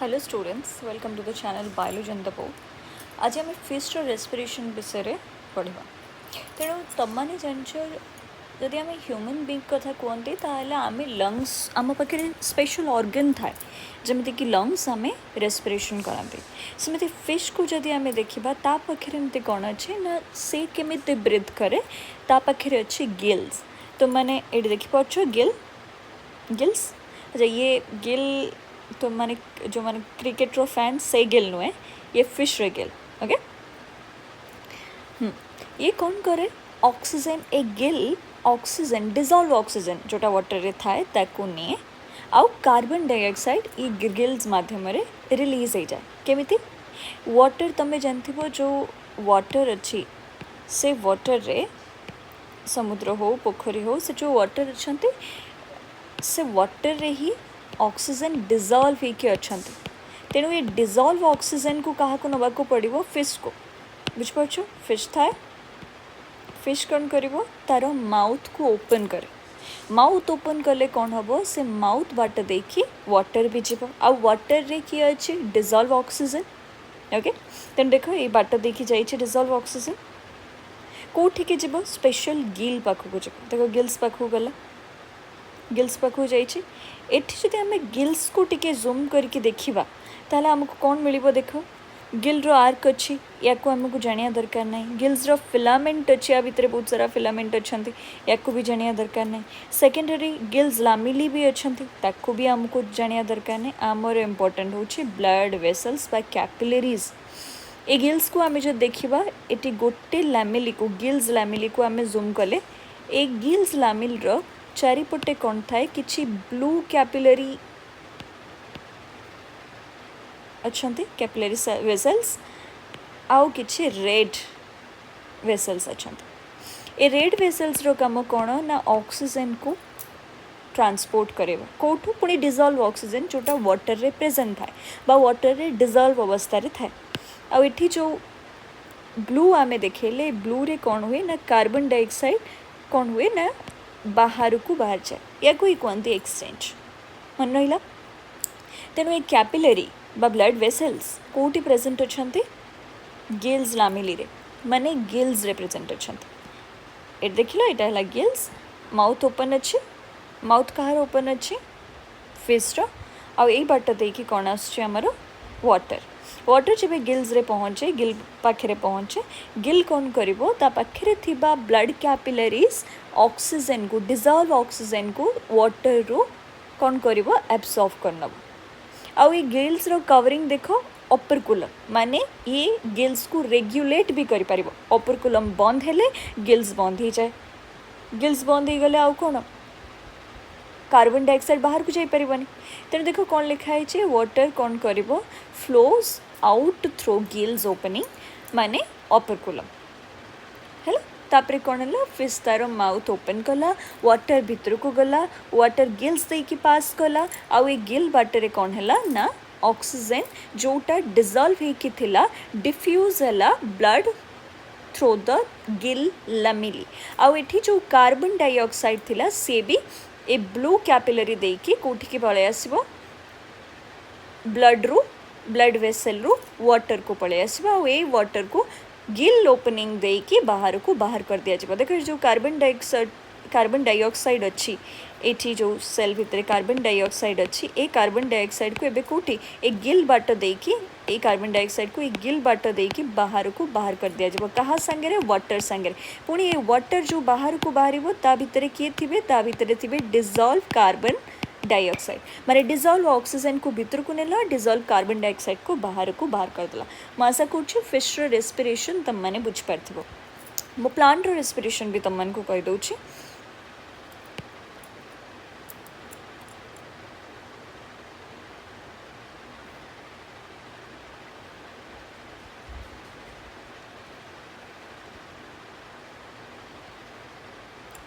Hello students, welcome to the channel biology and the book. आज आम fish respiration विषय रे पढ़ा। तेणु तुमने जानछ जदि आम ह्यूमन बींग कथा कहते ताहले आम लंग्स आम पाखे स्पेशल ऑर्गन थाए जमीती कि लंग्स आम रेस्पिरेशन करते सेमती फिश को जदि आम देखा ता पाखे एमती कौन अच्छे ना से केमी ब्रीथ करे ता पाखे अच्छे गिल्स। तो मैंने ये देखिपार गिल्स। अच्छा, ये गिल तो माने जो माने क्रिकेटर फैन से गिल नुए, ये फिश रे गिल। ओके, ये कौन करे oxygen A Gill oxygen dissolve oxygen जोटा वाटर रे थाए ताकू निए आउ कार्बन डाइऑक्साइड ये गिल्स माध्यम रे रिलीज हो जाए। केमिति वाटर तमे जानथिबो जो वाटर अच्छी से वाटर रे समुद्र हो पोखरी हो से जो वाटर अच्छंती से वाटर रे ही ऑक्सीजन डिजॉल्व होके अच्छा। तेणु ये डिजॉल्व ऑक्सीजन को क्या नवा पड़ो फिश को बुझिपार फिश थाए फिश कौन कर तार माउथ को ओपन करे। माउथ ओपन कले कौन हम से माउथ बाट देखी वाटर भी जीव आ वाटर रे किए अच्छे डिजॉल्व ऑक्सीजन। ओके, तेन देख ये बाट देखी जाइए डिजॉल्व ऑक्सीजन कौटी के जीव स्पेशल गिल पाखक जीव। देख गिल्स पाखक गला गिल्स पाखक जाइए एठी जदि आम गिल्स को टिके जूम करके देखा ताहले आमको कौन मिलिबो। देख गिल रो आर्क अच्छी या आमको जानिया दरकार नहीं। गिल्स रो फिलामेंट अच्छी या भितर बहुत सारा फिलामेंट अच्छा या भी जानिया दरकार नहीं। सेकेंडरी गिल्स लामिली भी अच्छा ताको भी आमको जानिया दरकार नहीं। आमर इम्पोर्टेंट होची ब्लड वेसल्स बा कैपिलरीज। ए गिल्स को आम जो देखा ये गोटे लैमिली को गिल्स लैमिली को आम जूम कले ए गिल्स लैमिल रो चारिपटे कौन थाए कि ब्लू कैपिलरी अच्छा कैपिलरी वेसल्स आउ कि रेड वेसल्स अच्छा। ए रेड वेसल्स रो काम कौन ना ऑक्सीजन को ट्रांसपोर्ट करेगा कौटू पुणी डिजॉल्व ऑक्सीजन जोटा वाटर रे प्रेजेंट थाए बा वाटर रे डिजॉल्व अवस्था रे थाए। आ एठी जो ब्लू आमे देखेले ब्लू रे कौन हुए ना कार्बन डाइऑक्साइड कौन हुए ना बाहर को बाहर जाए या कोई कहते एक्सचेंज मन रहा। तेणु ये कैपिलरी बा ब्लड वेसल्स कौटी प्रेजेंट अच्छा गिल्स लामिली रे माने गिल्स रे प्रेजेंट अच्छा। ये देख लो यहाँ है गिल्स माउथ ओपन अच्छे माउथ कहार ओपन अच्छे फिश रो यही बाट देखिए कौन आमर वाटर वाटर जब गिल्स रे पहुँचे गिल पाखे पहुँचे गिल कौन करिवो ता पाखे थिबा ब्लड कैपिलरीज ऑक्सीजन को डिजॉल्व ऑक्सीजन को वाटर रो कौन करिवो एब्सॉर्ब करनब। आउ ये गिल्स रो कवरिंग देखो ऑपरकुलम माने ये गिल्स को रेगुलेट भी करि परिबो। ऑपरकुलम बंद हेले गिल्स बंद हो जाए। गिल्स बंद हो गले आउ कौन कार्बन डाइऑक्साइड बाहर को जाई परिबनी। तेणु देखो कौन लिखा है वाटर कौन करिवो flows out through gills opening माने ऑपरकुलम है। तापरे कौन है फिश तार माउथ ओपन कला वाटर भितर को गला वाटर गिल्स देकी पास कला आउ ये गिल बाटर कौन है ना ऑक्सीजन जोटा डिजॉल्व होकी थिला डिफ्यूज है blood through the Gill lamellae. आउ एठी जो कार्बन डाइऑक्साइड थिला से भी ए ब्लू कैपिलरी देकी कोठी के पळे आसीबो ब्लड रू ब्लड वेसल रू वाटर को पळे आसीबो आ ए वाटर को गिल ओपनिंग देकी बाहर को बाहर कर दिया जाए। देखो जो कार्बन डाइऑक्साइड अच्छी एठी जो सेल भितर कार्बन डाइऑक्साइड अच्छी ए कार्बन डाइऑक्साइड को एबे कोठी ए गिल बाट देकी ए कार्बन डाइऑक्साइड को ए गिल बाट देकी बाहर को बाहर कर दिया जाए। कहा संगे वाटर संगे पुणी ए वाटर जो बाहर को बाहर ता भितर किए थिबे ता भितर थिबे डिजॉल्व कार्बन डाइऑक्साइड माने डिजॉल्व ऑक्सीजन को भीतर को नेला डिजॉल्व कार्बन डाइऑक्साइड को बाहर कर देला। मैं आशा करुँ फिश रो रेस्पिरेशन तुम मैंने बुझिपार मो प्लांट रो रेस्पिरेशन भी तुम को कही दूँ।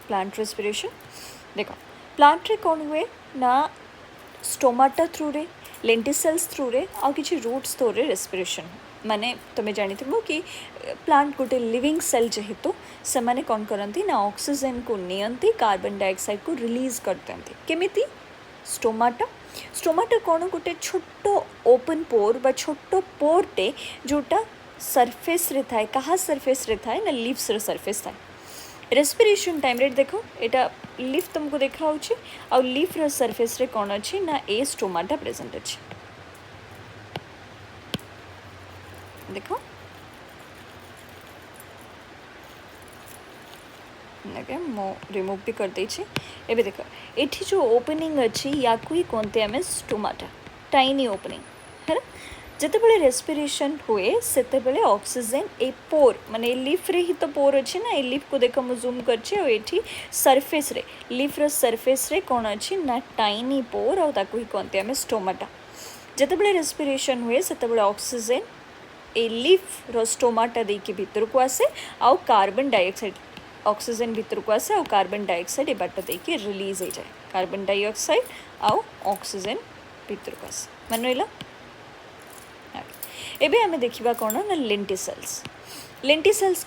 प्लांट रेस्पिरेशन देखो प्लांट रे कौन हुए ना स्टोमाटा थ्रू रे लेंटिसेल्स थ्रू रे आ किछि रूट्स थ्रू रे रेस्पिरेशन माने तुम्हें जानी कि प्लांट गोटे लिविंग सेल जेहेतु से माने कौन करती ना ऑक्सीजन को नियंती कार्बन डाइऑक्साइड को रिलीज कर दिखती केमिति स्टोमाटा स्टोमाटा कौन गोटे छोट ओपन पोर बा छोट पोरटे जोटा सरफेस रे थाए कहा सरफेस रे थाए ना लिप्स रे सरफेस थाए रेस्पिरेशन टाइम रे देखो एटा लिफ तुमको देखा होची आ लिफ रो सरफेस रे कौन अच्छी ना ए स्टोमाटा प्रेजेंट अच्छी देखो ओके मो रिमूव भी कर देछि एबे देखो एठी जो ओपनिंग अच्छी या कोई कोनते हमें स्टोमाटा टाइनी ओपनिंग है ना जते बेले रेस्पिरेशन हुए सेते बेले ऑक्सीजन ए पोर माने लिफ रे ही तो पोर अच्छी ना ए लिफ को देखो मु जूम करछि और एठी सरफेस रे लिफ रो सरफेस रे कोन अच्छी ना टाइनी पोर और ताको ही कोनते हमें स्टोमाटा जते बेले रेस्पिरेशन हुए सेते बेले ऑक्सीजन ए लिफ रो स्टोमाटा दे के भीतर को आसे आउ कार्बन डाइऑक्साइड ऑक्सीजन भीतर को आसे और कार्बन डाइऑक्साइड ए बाट देके रिलीज हो जाए कार्बन डाइऑक्साइड आउ ऑक्सीजन भीतर को आसे मन रहा एबे आमे देखिबा कोन ना लेंटिसेल्स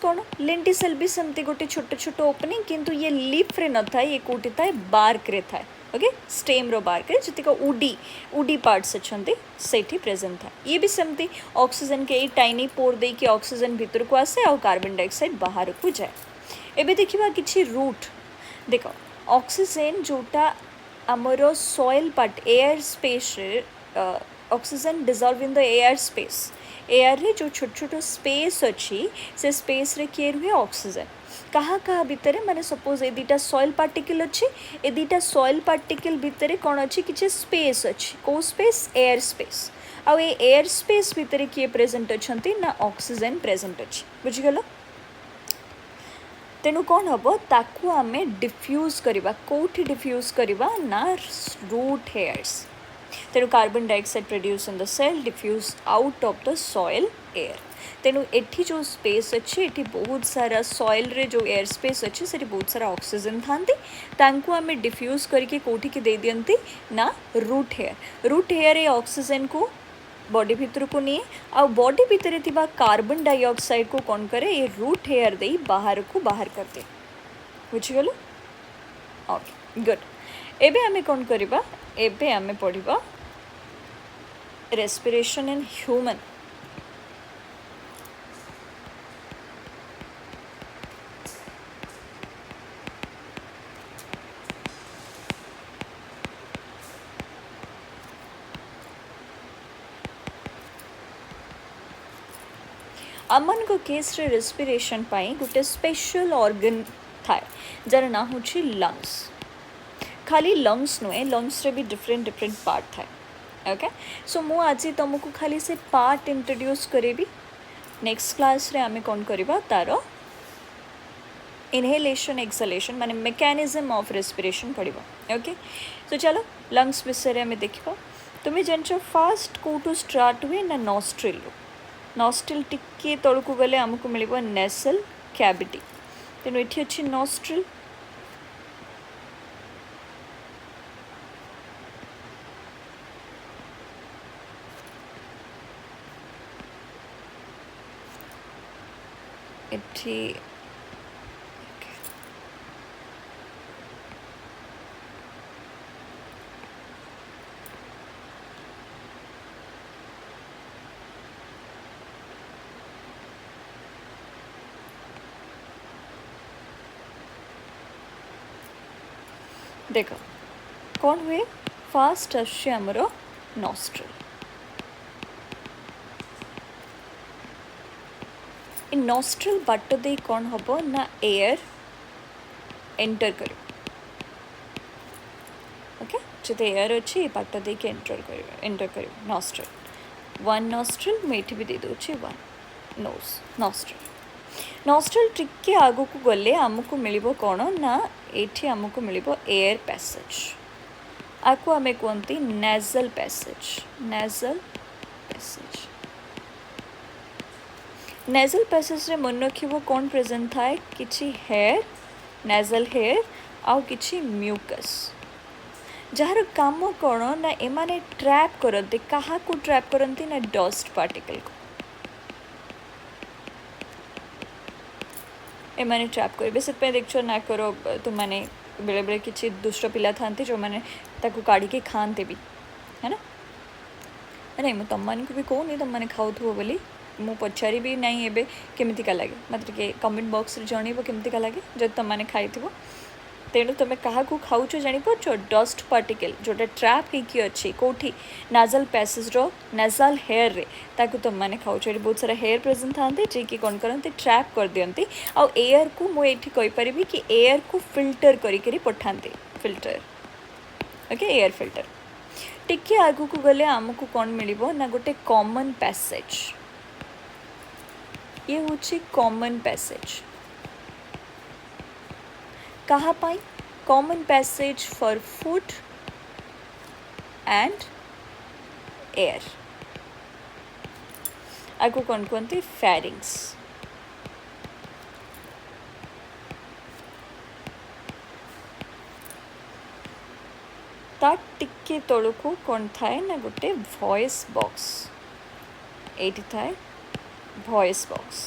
कौन लेंटिसेल भी सेमती गोटे छोट छोट ओपनिंग किंतु ये लीफ रे न थाए ये कोटी थाए बार्क रे थाए ओके स्टेम रो बार्क रे जति को उडी पार्ट्स अछंती सेठी प्रेजेंट था ये भी सेमती ऑक्सीजन के टाइनी पोर दे के ऑक्सीजन भीतर को आसे और कार्बन डाइऑक्साइड बाहर को जाए एबे देखिबा किछि रूट देखो ऑक्सीजन जोटा हमरो सॉइल पार्ट एयर स्पेस रे oxygen dissolve in the air space air रे जो छोट छोट स्पेस अच्छी से स्पेस रे किए हुए ऑक्सीजन कहाँ कहाँ भितर माने सपोज ए दीटा सॉइल पार्टिकल अच्छी ए दीटा सॉइल पार्टिकल भितर कौन अच्छी किसी स्पेस अच्छी को स्पेस एयर स्पेस आउ ए एयर स्पेस भितर किए प्रेजेंट अच्छी ना ऑक्सीजन प्रेजेंट अच्छी बुझीगल तेणु कौन हम ताकू आमे डिफ्यूज करवा कोठी डिफ्यूज करवा ना रूट हेयर्स तेणु carbon dioxide produce in the cell diffuse out of the soil air तेणु एठी जो स्पेस अच्छी एठी बहुत सारा सॉइल रे जो एयर स्पेस अच्छी से बहुत सारा ऑक्सीजन थांती तांको आमे डिफ्यूज करके कोठी के दे दियंती ना रूट हेयर ए ऑक्सीजन को बॉडी भीतर को नहीं आ बॉडी भीतर थिबा कार्बन डाइऑक्साइड को कौन करे ये रूट हेयर दे बाहर को बाहर कर दे बुझीगल ओके गुड एबे आमे कौन करबा एबे आमे पढ़िबा रेस्पिरेशन इन ह्यूमन अमन को केस रे रेस्पिरेशन पाई गोटे स्पेशल ऑर्गन थाए जार ना होछि लंग्स खाली लंग्स नुए लंग्स रे भी डिफरेंट डिफरेंट पार्ट थाए ओके सो मु आज तुमको खाली से पार्ट इंट्रोड्यूस करेबी नेक्स्ट क्लास रे आमे कोन करबा तारो इनहेलेशन एक्सहेलेशन माने मेकानिज्म ऑफ रेस्पिरेशन पढ़िबा ओके सो चलो लंग्स विषय रे देखिबा तुम्हें जानछ फास्ट कोटू स्टार्ट हुए ना नॉस्ट्रिल नॉस्ट्रिल टिके तळकू गले हमको मिलिबो नेसल कैविटी तेनु एठी अछि नॉस्ट्रिल एठी देखो कौन हुए फास्ट आसे आमर नॉस्ट्रिल इ नॉस्ट्रिल बाट दे कौन हम ना एयर एंटर कर ओके जो एयर अच्छे बाट दे के एंटर कर नॉस्ट्रिल वन नॉस्ट्रिल मुझे भी दे दूची वन नोज नॉस्ट्रिल नॉस्ट्रिल टिके आगो को गले आमको मिलिबो कौन ना एठी आमको मिलिबो एयर पैसेज आको आमे कहती नेजल पैसेज नेजल पैसेज रे मन रखिबो कौन प्रेजेंट थाए किछि हेयर नेजल हेयर आउ किछि म्यूकस जार काम कौन ना एमाने ट्रैप करते कहा को ट्रैप करती ना डस्ट पार्टिकल को एमाने ट्रैप करेंगे से देख ना करो तो मैंने बेले बेले किसी दुष्ट पिला था जो मैंने ताको काढ़ी के खाते भी है ना। नहीं मुझे तुम मानक भी कहूनी तुम मैंने खाऊ बोली मु पचारि भी नहीं एबे केमितिका लगे मत टे कमेंट बॉक्स रे जनइबो केमितिका लगे जब तुम मैंने खाई तेणु तुम क्या खाऊच जापार डस्ट पार्टिकल जोटा ट्रैप होगी अच्छी कौटी नाजल पैसेज नाजल हेयर रे ताकू तुम मैंने खाऊच बहुत सारा हेयर प्रेजेंट था जी कि कौन करते ट्रैप कर दियंती आ एयर को मुझे कहीपरि कि एयर को फिल्टर करी पठाते फिल्टर ओके एयर फिल्टर टिके आगु को गले आमको कौन मिलिबो ना गोटे कॉमन पैसेज ये होची कॉमन पैसेज कहाँ pi common passage for food and air आगु कौन कहते फेरिंग्स ता टिके तलू कौन थाए ना गोटे वॉइस बॉक्स एटी थाए वॉइस बॉक्स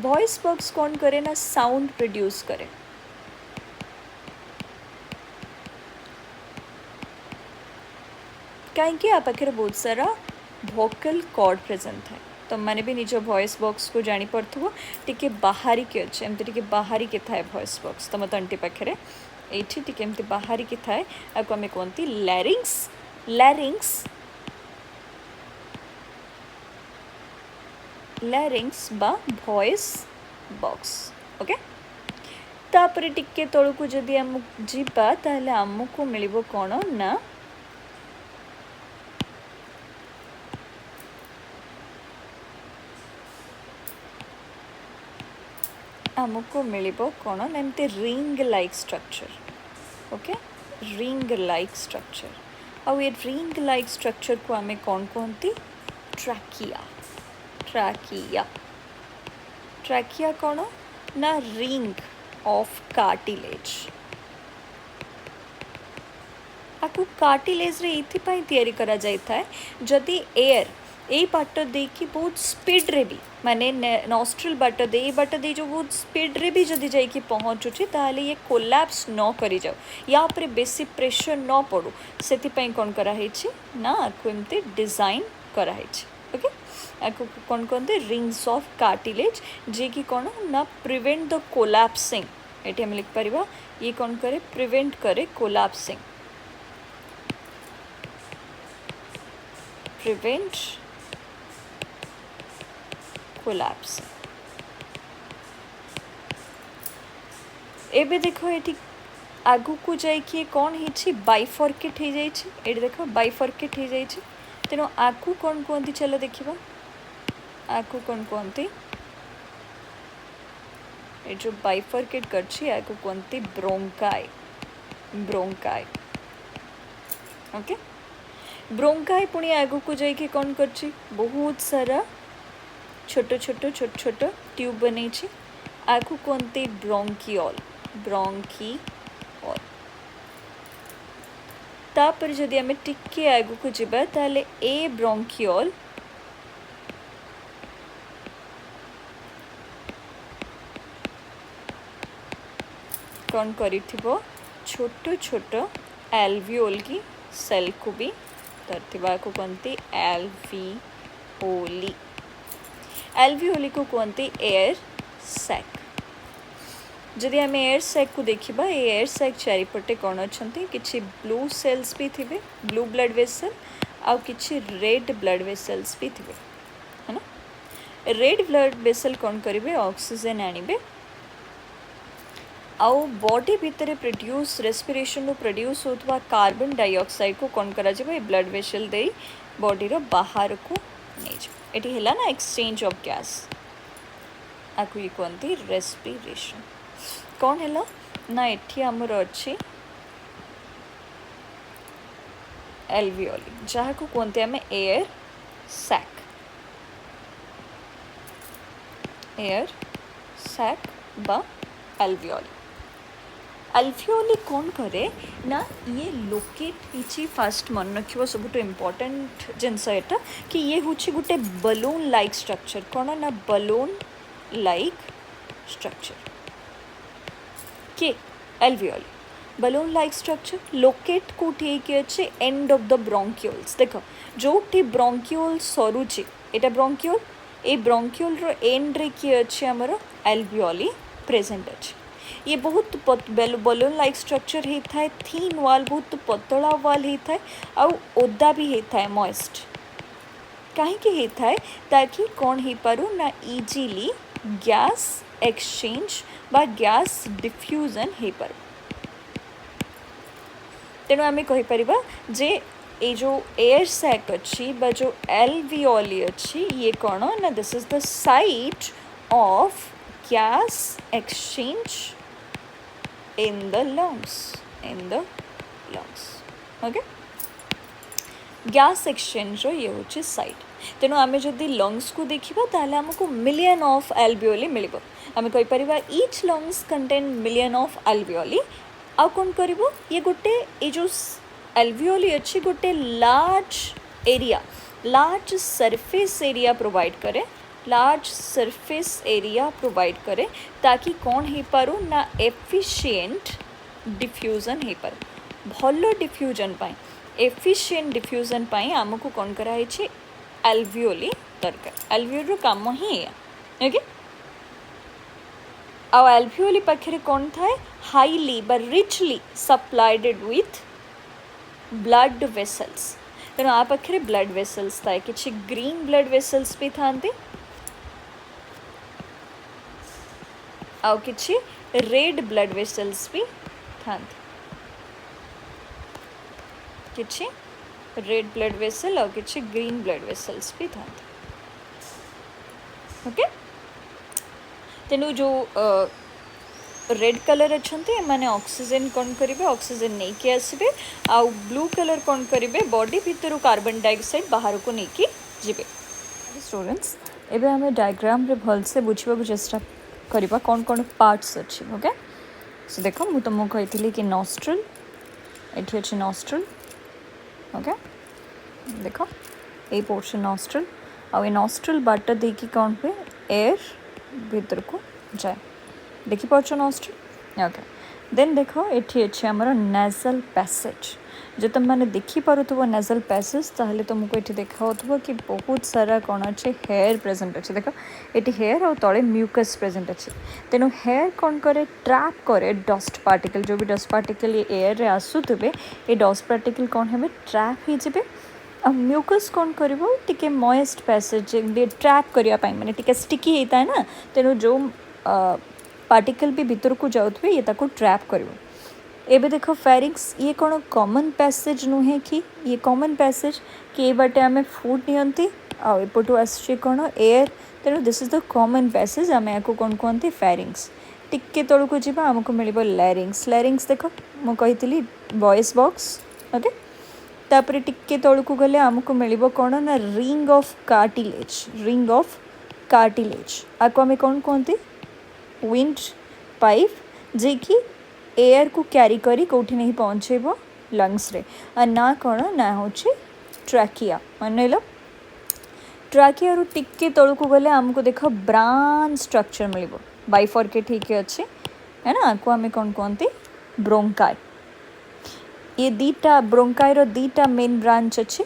वॉइस बॉक्स कौन करे ना साउंड प्रोड्यूस करे कहीं आ पाखे बहुत सारा वोकल कॉर्ड प्रेजेंट थाए तो मैंने भी निज वॉइस बॉक्स को जानी पड़थुबो टिके बाहरी के अच्छे एमती टिके बाहरी के थाए वॉइस बॉक्स तुम तंटी पाखे एठी टिके एमती बाहरी के थाए आको आमे कहती लैरिंग्स लैरिंग्स लैरिंग्स बा वॉइस बॉक्स ओके तापरे टिके तळु को जदि हम जीपा ताहले हमको मिलिबो कोन ना हमको मिलिबो कोन ना एमते ring like structure okay ring like structure आ ये रिंग लाइक स्ट्रक्चर को आमे कोन कहती ट्रैकिया ट्रैकिया ट्रैकिया कौन ना रिंग ऑफ कार्टिलेज आपको कार्टिलेज रे इथिपाई तैयारी करा जाय था जदि एयर ए बाट दे कि बहुत स्पीड रे भी माने नॉस्ट्रल बाट दे ए बाट दे जो बहुत स्पीड रे भी जदि जाई कि पहुँचुची ताहले ये कोलैप्स न करी जाओ या पर बेसी प्रेशर न पड़ू सेथिपाई कौन करा हेछि ना आपको एमते डिजाइन करा हेछि ओके आपको कौन कहते रिंग्स ऑफ कार्टिलेज जे कि कौन ना प्रिवेंट द कोलैप्सिंग ये हम लिख पारिबा ये कौन करे प्रिवेंट करे कोलैप्सिंग प्रिवेंट कोलैप्स एबे देखो ये आगु को जाइए कौन है बाइफर्केट हो जाए देख बाइफर्केट हो जाए तेणु आकु कौन कहती चलो देखा आकु कौन कहती ये जो बाइफर्केट करछि आकु कहती ब्रोंकाई ब्रोंकाई ओके ब्रोंकाई पुणी आगु को जाइए कौन करछि बहुत सारा छोट छोट छोट छोट ट्यूब बनी आकु कहते ब्रोंकियोल ब्रोंकियोल तापर जदि आमे टिके आगु को जिबा ताले ए ब्रोंकियोल कौन करिथिबो छोट छोट एल्वियोल की सेल को भी धरथिबा को कहते एल्वियोली एल्वियोली को कहते एयर सैक जदि आम एयर सैक को देखा एयर सैक चारिपटे कौन अच्छा कि ब्लू सेल्स भी थे ब्लू ब्लड वेसल आउ कि रेड ब्लड वेसल्स भी थे है ना रेड ब्लड वेसल कौन करेंगे ऑक्सीजन आनिबे आउ बॉडी भितर प्रोड्यूस रेस्पिरेशन प्रोड्यूस होता कार्बन डाइऑक्साइड को कौन करा जाए ब्लड वेसल दे बॉडी रो बाहर को नहीं जाए ये है ना एक्सचेंज ऑफ गैस आपको ये कहते रेस्पिरेशन कौन है ना ये आमर अच्छी एल्वियोली जहाँ को कहते आम एयर सैक बा एल्वियोली एल्वियोली कौन करे ना ये लोकेट पीछे फास्ट मन रखियो सब इम्पोर्टेंट जिनस एटा कि ये हूँ गोटे बलून लाइक स्ट्रक्चर कौन ना बलून लाइक स्ट्रक्चर के alveoli balloon like structure locate कोठी कि अच्छे end of the bronchioles देखो जो टी bronchiole सरुची एटा bronchiole ए bronchiole रो end रे कि अच्छे हमारा alveoli present अच्छे ये बहुत balloon like structure ही था thin wall बहुत पतला wall ही था और ओदा भी ही था moist कहीं ही था ताकि कौन ही पारू ना easily gas exchange बा gas diffusion ही पारू तेणु आम कहीपर जे ये जो एयर सैक अच्छी बा जो एल्वियोली अच्छी ये कौन ना this is the site of gas exchange in the lungs okay gas exchange रो ये होची साइट तेणु आम जदि लंग्स को देखा ताले हमको मिलियन ऑफ एल्वियोली मिलिबो आम कहीपर each lungs contain million of alveoli आउ कौन करिवो ये गोटे ये जो एल्वियोली अच्छी गोटे लार्ज सरफेस एरिया प्रोवाइड करे ताकि कौन ही पारू ना एफिशिएंट डिफ्यूजन ही पारू भलो डिफ्यूजन पाई एफिशिएंट डिफ्यूजन पाई आमको कौन कराई छे एल्वियोली दरकार एल्वियोली काम ही ओके आउ एल्वियोली पाखे कौन थाए हाईली बा रिचली सप्लाइडेड विथ ब्लड वेसल्स तेणु आ पाखे ब्लड वेसल्स थाए कि ग्रीन ब्लड वेसल्स भी थांती आउ कि रेड ब्लड वेसल्स भी थांती कि रेड ब्लड वेसल और कि ग्रीन ब्लड वेसल्स भी थांती ओके तेणु जो रेड कलर अच्छा मैंने ऑक्सीजन कौन करेंगे ऑक्सीजन नहीं कि आसबे आउ ब्लू कलर कौन करेंगे बॉडी भितर कार्बन डाइऑक्साइड बाहर को लेकिन जीवे स्टूडेंट्स एबे हमें डायग्राम रे भल से बुझा चेष्टा करवा कौन कौन पार्ट्स अच्छी ओके सो देखो मुझे तुमको कही कि नॉस्ट्रल एठी अच्छे नॉस्ट्रल ओके देखो ये पोर्शन नॉस्ट्रल आउ ये नॉस्ट्रल बाट देकी कौन पे एयर भीतर को जाए देखिपार नॉस्ट्रल ओके देन देखो ये अच्छे आमर नेजल पैसेज जो तुम मैंने देखिपु नेजल पैसेज ताहले तुमको ये देखा कि बहुत सारा कौन अच्छे हेयर प्रेजेंट अच्छे देख ये हेयर और तले म्यूकस प्रेजेंट अच्छे तेणु हेयर कौन करे ट्रैप करे डस्ट पार्टिकल जो भी डस्ट पार्टिकल ये एयर रे आसुवे ये डस्ट पार्टिकल कौन हे ट्रैप हो म्यूकस कौन कर मॉइस्ट पैसेज ट्रैप करने माने टिके स्टिकी होता है ना तेणु जो पार्टिकल भी भीतर को जाऊे ये ताको ट्रैप कर एबे देखो फेरिंग्स ये कौन कॉमन पैसेज नुहे कि ये कॉमन पैसेज कि ये बाटे आम फूड नियंती आउ एपटू आसुचे कौन एयर तेणु this is the common passage आम या कौन कहते फेरिंग्स टिके तल को जी आमको मिल लैरिंग्स देख मुझे वॉइस बॉक्स ओके तापर टिके तल को गले आमको मिल कौन ना रिंग ऑफ कार्टिलेज आपको आम कौन कहते विंड पाइप जे कि एयर को क्यारी करी कौटी नहीं पहुँचेब लंग्स रे आ ना कौन ना हूँ ट्राकिया मन ट्राकिया रु टिके तल को गले आमको देख ब्रांच स्ट्रक्चर मिल बाइफर्केट ही अच्छे है ना आपको आम कौन कहते ब्रोंकाई ये दीटा ब्रोंकाई रो दीटा मेन ब्रांच अच्छे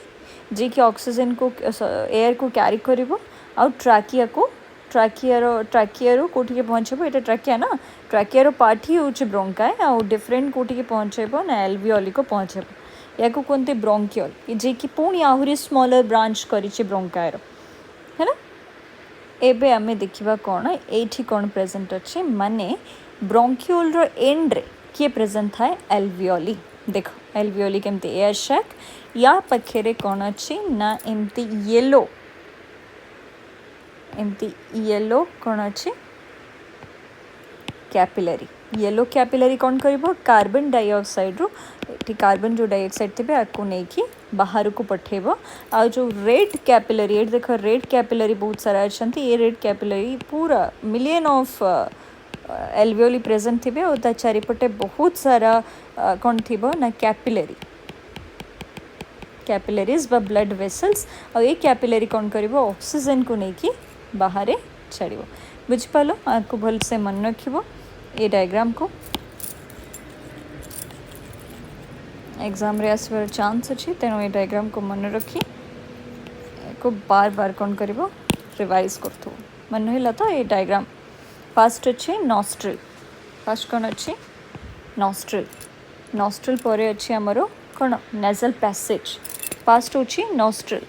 जे कि ऑक्सीजन को एयर को क्यारी करिवो आ ट्राकिया कौटी पहुँचब ये ट्राकिया ना ट्राकिया पार्ट ही हूँ ब्रोंकाई आ डिफरेंट कौटी पहुँचब ना एल्वियोली को पहुँचब या कहते ब्रोंकियोल जे कि पुणी आहरी स्मॉलर ब्रांच करी ब्रोंकाई है ना एबे आमे देखिबा कौन एठी कौन प्रेजेंट अच्छे माने ब्रोंकियोल रो एंड रे किए प्रेजेंट थाए एल्वियोली देखो एल्वियोली केमती एयर शैक या पखेरे कौन अच्छी ना एमती येलो कौन अच्छी कैपिलरी येलो कैपिलरी कौन करिबो कार्बन डाइऑक्साइड रो कार्बन जो डाइऑक्साइड थे आपको नहीं कि बाहर को पठेब आ जो रेड कैपिलरी ये देख रेड कैपिलरी बहुत सारा अच्छा ये रेड कैपिलरी पूरा मिलियन ऑफ एल्वियोली प्रेजेंट थे और चारिपटे बहुत सारा कौन थी ना कैपिलरीज बा ब्लड वेसल्स और ये कैपिलरी कौन करिबो ऑक्सीजन को नहीं कि बाहर छाड़ बुझिपाल आपको भल से मन रखिबो ये डायग्राम को एग्जाम रे आसबार चांस अच्छी तेणु ये डायग्राम को मन रखी को बार बार कौन कर रिवाइज कर मन है तो ये डायग्राम फास्ट अच्छे नॉस्ट्रिल फास्ट कौन अच्छी नॉस्ट्रिल नॉस्ट्रिल पर अच्छी आमर कौन नेजल पैसेज फास्ट होची नॉस्ट्रिल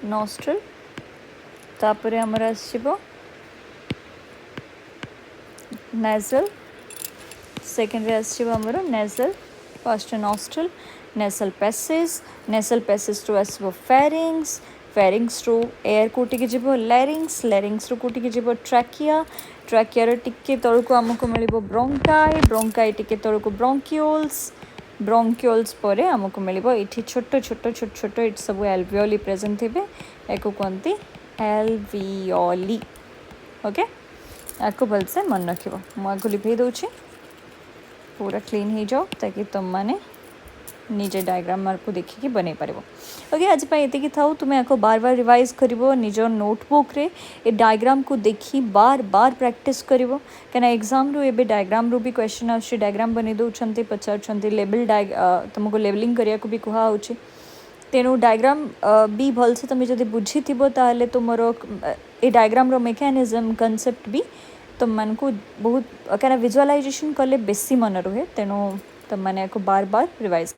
नॉस्ट्रिल तापर आमर आसो नेजल सेकेंड आसो आमर nasal first nostril nasal passage to आसो फेरिंग्स फेरिंग्स टू एयर कोटिके जीव लैरिंग्स रू कोटिके जीव ट्राकिया टिके तलू आमको मिल ब्रोंकाई टिके तलू ब्रोंक्यूल्स पर आमको मिल ये छोट छोट छोट छोट ये सब एल्वियोली प्रेजेंट थे या कहते एल्वियोली ओके आपको भलसे मन रख मुझे लिभे दूसरी पूरा क्लीन हो जाओ ताकि तुम मैंने निजे डायग्राम मार्क को देखिए बन पार ओके आज ये था तुम्हें आपको बार बार रिवाइज कर निज नोटबुक रे ए डायग्राम को देखी बार बार प्रैक्टिस कर कहीं एग्जाम रू ए डायग्राम रू भी क्वेश्चन आछे डायग्राम बनी दौरान पचार लेवल तुमको लेवलिंग करने को भी कहुच्छे तेणु डायग्राम भी भलसे तुम जब बुझी थी तुम ए डायग्राम रो मेकानिज्म कॉन्सेप्ट भी तुम मन को बहुत क्या विजुअलाइजेशन कले बेसी मन रुहे तेणु तुम मैंने बार बार रिवाइज